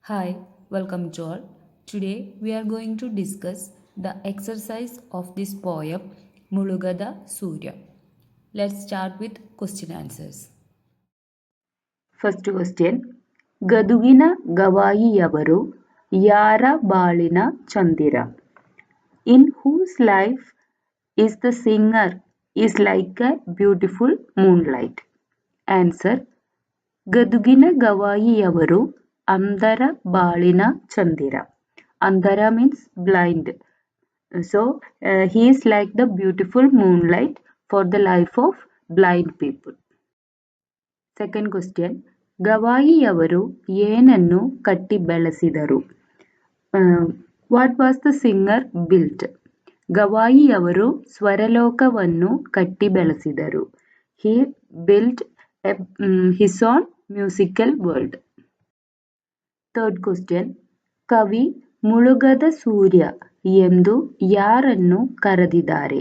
Hi, welcome to all. Today we are going to discuss the exercise of this poem Mulugada Surya. Let's start with question answers. First question ಗದುಗಿನ ಗವಾಯಿಯವರು ಯಾರ ಬಾಳಿನ ಚಂದಿರ? In whose life is the singer is like a beautiful moonlight? Answer ಗದುಗಿನ ಗವಾಯಿಯವರು ಅಂಧರ ಬಾಳಿನ ಚಂದಿರ. ಅಂಧರ means blind. So he is like the beautiful moonlight for the life of blind people. Second question ಗವಾಯಿಯವರು ಏನನ್ನು ಕಟ್ಟಿ ಬೆಳೆಸಿದರು? What was the singer built? ಗವಾಯಿಯವರು ಸ್ವರಲೋಕವನ್ನು ಕಟ್ಟಿ ಬೆಳೆಸಿದರು. He built his own musical world. Third question ಕವಿ ಮುಳುಗದ ಸೂರ್ಯ ಎಂದು ಯಾರನ್ನು ಕರೆದಿದ್ದಾರೆ?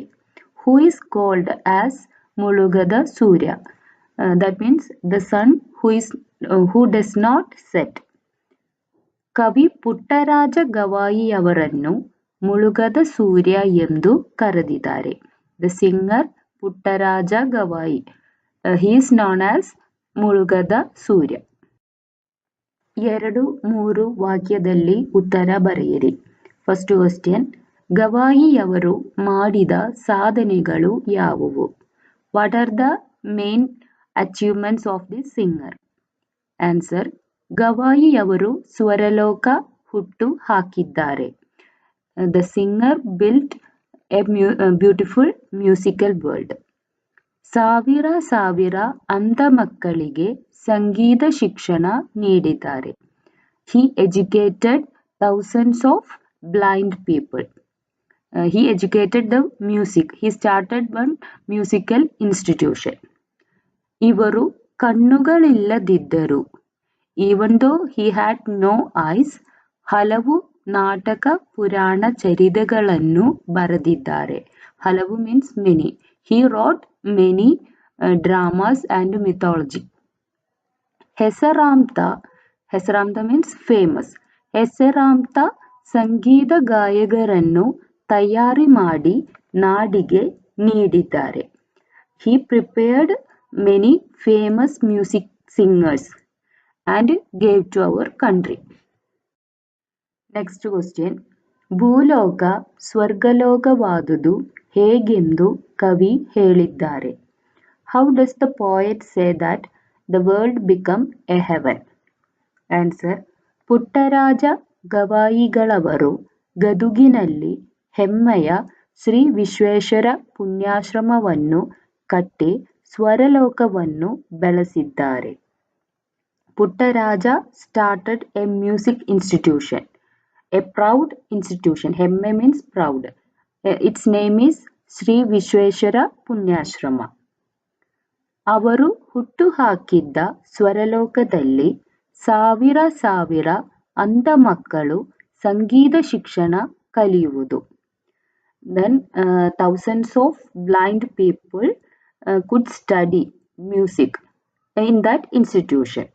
ಹೂ ಇಸ್ ಕಾಲ್ಡ್ ಆಸ್ ಮುಳುಗದ ಸೂರ್ಯ? that means the sun who does not set. ಕವಿ ಪುಟ್ಟರಾಜ ಗವಾಯಿಯವರನ್ನು ಮುಳುಗದ ಸೂರ್ಯ ಎಂದು ಕರೆದಿದ್ದಾರೆ. The singer Puttaraja Gavai, he is known as ಮುಳುಗದ ಸೂರ್ಯ. 2-3 ವಾಕ್ಯದಲ್ಲಿ ಉತ್ತರ ಬರೆಯಿರಿ. ಫಸ್ಟ್ ಕ್ವಶ್ಚನ್ ಗವಾಯಿಯವರು ಮಾಡಿದ ಸಾಧನೆಗಳು ಯಾವುವು? What are the main achievements of the singer? Answer ಗವಾಯಿಯವರು ಸ್ವರಲೋಕ ಹುಟ್ಟು ಹಾಕಿದ್ದಾರೆ. The singer built a beautiful musical world. ಸಾವಿರ ಅಂಧ ಮಕ್ಕಳಿಗೆ ಸಂಗೀತ ಶಿಕ್ಷಣ ನೀಡಿದ್ದಾರೆ. He educated thousands of blind people. He educated the music. He started one musical institution. ಇವರು ಕಣ್ಣುಗಳಿಲ್ಲದಿದ್ದರು. Even though he had no eyes, ಹಲವು ನಾಟಕ ಪುರಾಣ ಚರಿತೆಗಳನ್ನು ಬರೆದಿದ್ದಾರೆ. ಹಲವು means many. He wrote many dramas and mythology. ಹೆಸರಾಂತ means famous. ಹೆಸರಾಂತ ಸಂಗೀತ ಗಾಯಕರನ್ನು ತಯಾರಿ ಮಾಡಿ ನಾಡಿಗೆ ನೀಡಿದ್ದಾರೆ. He prepared many famous music singers and gave to our country. Next question ಭೂಲೋಕ ಸ್ವರ್ಗಲೋಕವಾದುದು ಹೇಗೆಂದು ಕವಿ ಹೇಳಿದ್ದಾರೆ? How does the poet say that the world become a heaven? Answer Puttaraja ಗವಾಯಿಗಳವರು ಗದುಗಿನಲ್ಲಿ ಹೆಮ್ಮೆಯ ಶ್ರೀ ವಿಶ್ವೇಶ್ವರ ಪುಣ್ಯಾಶ್ರಮವನ್ನು ಕಟ್ಟಿ ಸ್ವರಲೋಕವನ್ನು ಬೆಳೆಸಿದ್ದಾರೆ. Puttaraja started a music institution, a proud institution. ಹೆಮ್ಮೆ means proud. Its name is Shri Vishweshwar Punyashrama. ಅವರು ಹುಟ್ಟು ಹಾಕಿದ್ದ ಸ್ವರಲೋಕದಲ್ಲಿ ಸಾವಿರ ಅಂಧ ಮಕ್ಕಳು ಸಂಗೀತ ಶಿಕ್ಷಣ ಕಲಿಯುವುದು. Then thousands of blind people could study music in that institution.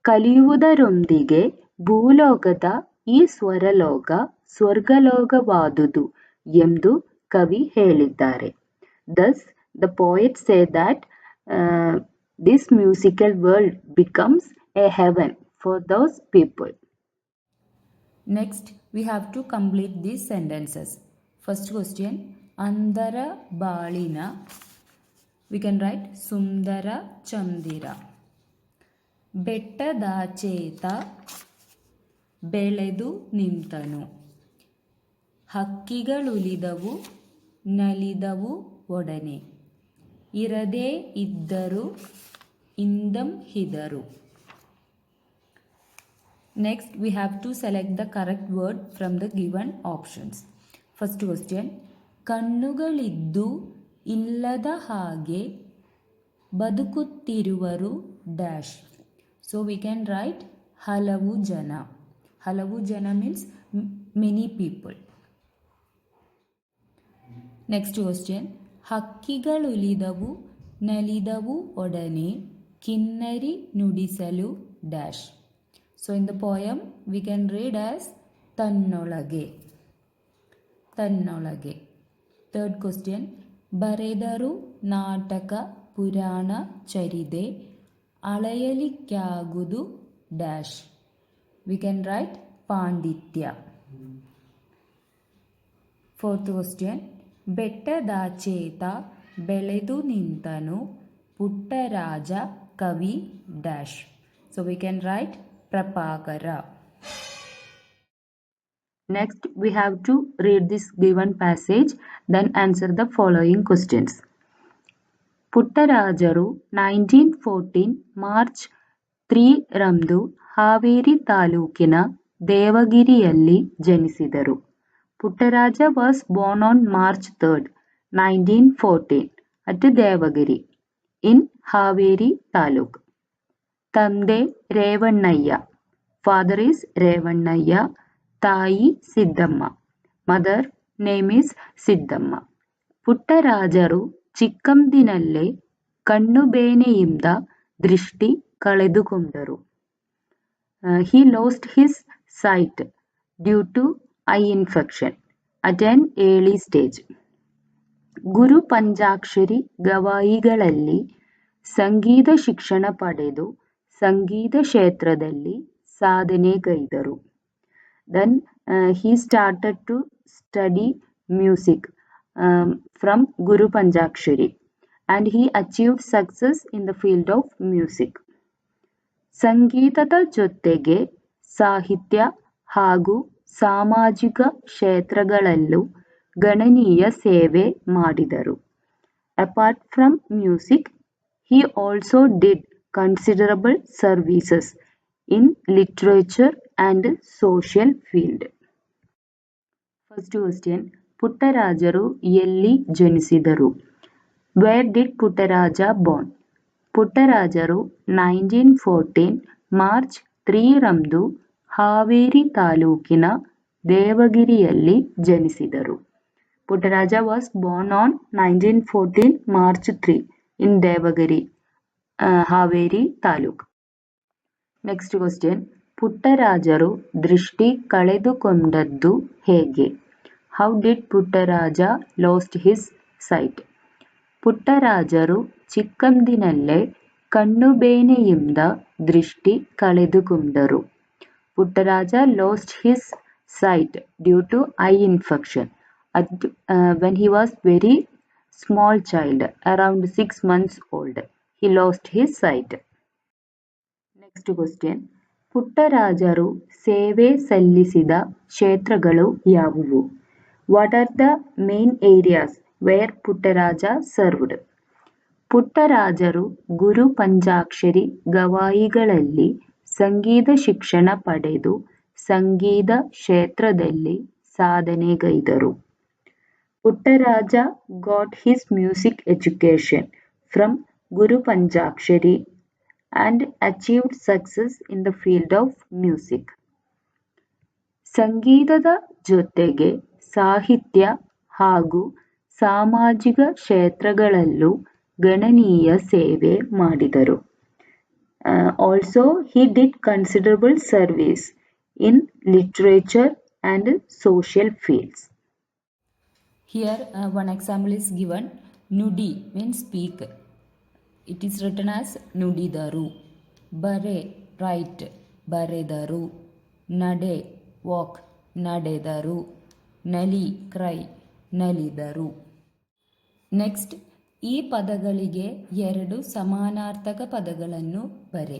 ಕಲಿಯುವುದರೊಂದಿಗೆ ಭೂಲೋಕದ ಈ ಸ್ವರಲೋಕ ಸ್ವರ್ಗಲೋಕವಾದುದು ಎಂದು ಕವಿ ಹೇಳಿದ್ದಾರೆ. Thus the poet said that this musical world becomes a heaven for those people. Next, we have to complete these sentences. First question, ಅಂಧರ ಬಾಳಿನ, we can write ಸುಂದರ ಚಂದಿರ. ಬೆಟ್ಟದಾಚೇತ ಬೆಳೆದು ನಿಂತನು, ಹಕ್ಕಿಗಳುಲಿದವು ನಲಿದವು ಒಡನೆ, ಇರದೇ ಇದ್ದರು ಇಂದಂ ಹಿದರು. Next, we have to select the correct word from the given options. First question, ಕಣ್ಣುಗಳಿದ್ದು ಇಲ್ಲದ ಹಾಗೆ ಬದುಕುತ್ತಿರುವರು dash. So we can write ಹಲವು ಜನ. ಹಲವು ಜನ means many people. Next question, ಹಕ್ಕಿಗಳುಲಿದವು ನಲಿದವು ಒಡನೆ ಕಿನ್ನರಿ ನುಡಿಸಲು dash. So in the poem we can read as Tannolage. Tannolage. Third question. ಬರೆದರು ನಾಟಕ ಪುರಾಣ ಚರಿದೆ ಅಳೆಯಲಿಕ್ಕಾಗುದು ಡ್ಯಾಶ್. We can write ಪಾಂಡಿತ್ಯ. Fourth question. ಬೆಟ್ಟದಾಚೇತ ಬೆಳೆದು ನಿಂತನು ಪುಟ್ಟರಾಜ ಕವಿ dash. So we can write ಪ್ರಪಾಕರ. Next, we have to read this given passage, then answer the following questions. ಪುಟ್ಟರಾಜರು 1914 March 3 ರಂದು ಹಾವೇರಿ ತಾಲೂಕಿನ ದೇವಗಿರಿಯಲ್ಲಿ ಜನಿಸಿದರು. Puttaraja was born on March 3rd, 1914 at Devagiri in Haveri Taluk. ತಂದೆ ರೇವಣ್ಣಯ್ಯ, father is Revannayya, ತಾಯಿ Siddamma, mother name is Siddamma. ಪುಟ್ಟರಾಜರು ಚಿಕ್ಕಂದಿನಲ್ಲೇ ಕಣ್ಣುಬೇನೆಯಿಂದ ದೃಷ್ಟಿ ಕಳೆದುಕೊಂಡರು. He lost his sight due to eye infection at an early stage. ಗುರು ಪಂಚಾಕ್ಷರಿ ಗವಾಯಿಗಳಲ್ಲಿ ಸಂಗೀತ ಶಿಕ್ಷಣ ಪಡೆದು ಸಂಗೀತ ಕ್ಷೇತ್ರದಲ್ಲಿ ಸಾಧನೆಗೈದರು. Then he started to study music from Guru Panjakshari and he achieved success in the field of music. ಸಂಗೀತದ ಜೊತೆಗೆ ಸಾಹಿತ್ಯ ಹಾಗೂ ಸಾಮಾಜಿಕ ಕ್ಷೇತ್ರಗಳಲ್ಲೂ ಗಣನೀಯ ಸೇವೆ ಮಾಡಿದರು. Apart from music, he also did considerable services in literature and social field. First question. ಪುಟ್ಟರಾಜರು ಎಲ್ಲಿ ಜನಿಸಿದರು? Where did Puttaraja born? ಪುಟ್ಟರಾಜರು 1914 March 3 ರಂದು ಹಾವೇರಿ ತಾಲೂಕಿನ ದೇವಗಿರಿಯಲ್ಲಿ ಜನಿಸಿದರು. Puttaraja was born on 1914 March 3 in Devagiri, Haveri Taluk. Next question. ಪುಟ್ಟರಾಜರು ದೃಷ್ಟಿ ಕಳೆದುಕೊಂಡದ್ದು ಹೇಗೆ? How did Puttaraja lost his sight? ಪುಟ್ಟರಾಜರು ಚಿಕ್ಕಂದಿನಲ್ಲೇ ಕಣ್ಣುಬೇನೆಯಿಂದ ದೃಷ್ಟಿ ಕಳೆದುಕೊಂಡರು. Puttaraja lost his sight due to eye infection when he was very small child, around 6 months old. He lost his sight. Next question. ಪುಟ್ಟರಾಜರು ಸೇವೆ ಸಲ್ಲಿಸಿದ ಕ್ಷೇತ್ರಗಳು ಯಾವುವು? What are the main areas where Puttaraja served? ಪುಟ್ಟರಾಜರು ಗುರು ಪಂಚಾಕ್ಷರಿ ಗವಾಯಿಗಳಲ್ಲಿ ಸಂಗೀತ ಶಿಕ್ಷಣ ಪಡೆದು ಸಂಗೀತ ಕ್ಷೇತ್ರದಲ್ಲಿ ಸಾಧನೆಗೈದರು. Puttaraja got his music education from Guru Panjakshari and achieved success in the field of music. ಸಂಗೀತದ ಜೊತೆಗೆ ಸಾಹಿತ್ಯ ಹಾಗೂ ಸಾಮಾಜಿಕ ಕ್ಷೇತ್ರಗಳಲ್ಲೂ ಗಣನೀಯ ಸೇವೆ ಮಾಡಿದರು. Also, he did considerable service in literature and social fields. Here one example is given. Nudi means speak. It is written as ನುಡಿದರು. ಬರೆ write, ಬರೆದರು. ನಡೆ walk, ನಡೆದರು. ನಲಿ cry, ನಲಿದರು. ನೆಕ್ಸ್ಟ್, ಈ ಪದಗಳಿಗೆ 2 ಸಮಾನಾರ್ಥಕ ಪದಗಳನ್ನು ಬರೆ.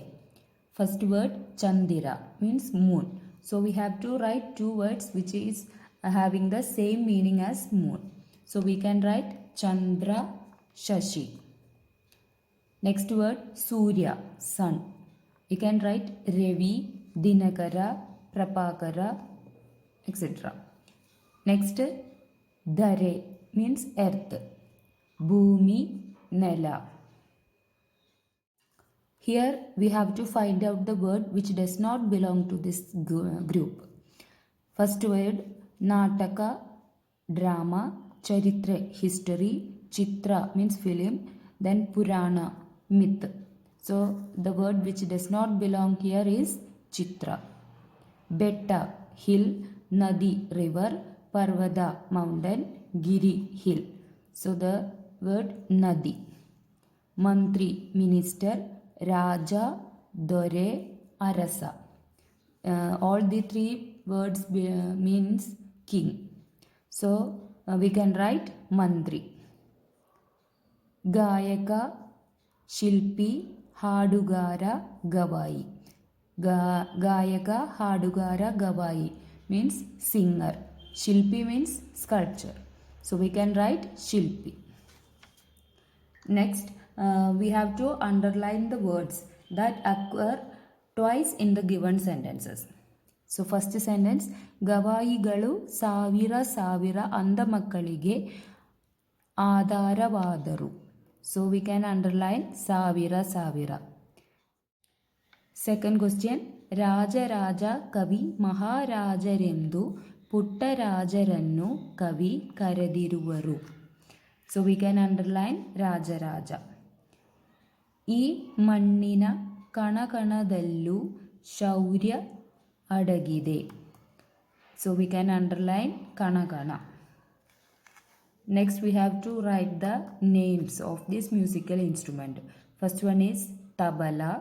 ಫಸ್ಟ್ ವರ್ಡ್ ಚಂದಿರ means moon. So we have to write 2 words which is having the same meaning as moon. So we can write Chandra, Shashi. Next word Surya, sun. We can write Ravi, Dinakara, Prapakara, etc. Next, Dhare means earth. Bhumi, Nela. Here we have to find out the word which does not belong to this group. First word Nataka, drama, Charitre, history, Chitra means film, then Purana, myth. So the word which does not belong here is Chitra. Betta, hill, Nadi, river, Parvata, mountain, Giri, hill. So the word Nadi. Mantri, minister, Raja, Dore, Arasa. All the three words means king. So we can write Mantri. ಗಾಯಕ, ಶಿಲ್ಪಿ, ಹಾಡುಗಾರ, ಗವಾಯಿ. ಗಾಯಕ, ಹಾಡುಗಾರ, Gavai means singer. Shilpi means sculpture. So we can write Shilpi. Next, we have to underline the words that occur twice in the given sentences. So first sentence, ಗವಾಯಿಗಳು ಸಾವಿರ ಅಂಧ ಮಕ್ಕಳಿಗೆ ಆಧಾರವಾದರು. So we can underline ಸಾವಿರ. Second question, Rajaraja ಕವಿ ಮಹಾರಾಜರೆಂದು ಪುಟ್ಟರಾಜರನ್ನು ಕವಿ ಕರೆದಿರುವರು. So we can underline Rajaraja. ಈ ಮಣ್ಣಿನ ಕಣಕಣದಲ್ಲೂ ಶೌರ್ಯ ಅಡಗಿದೆ. So we can underline ಕಣಕಣ. Next we have to write the names of this musical instrument. First one is tabala,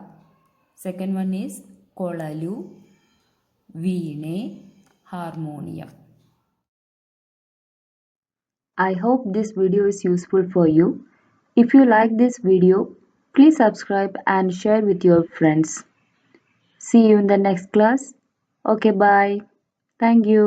second one is kolalu, veene, harmonium. I hope this video is useful for you. If you like this video, please subscribe and share with your friends. See you in the next class. Okay, bye. Thank you.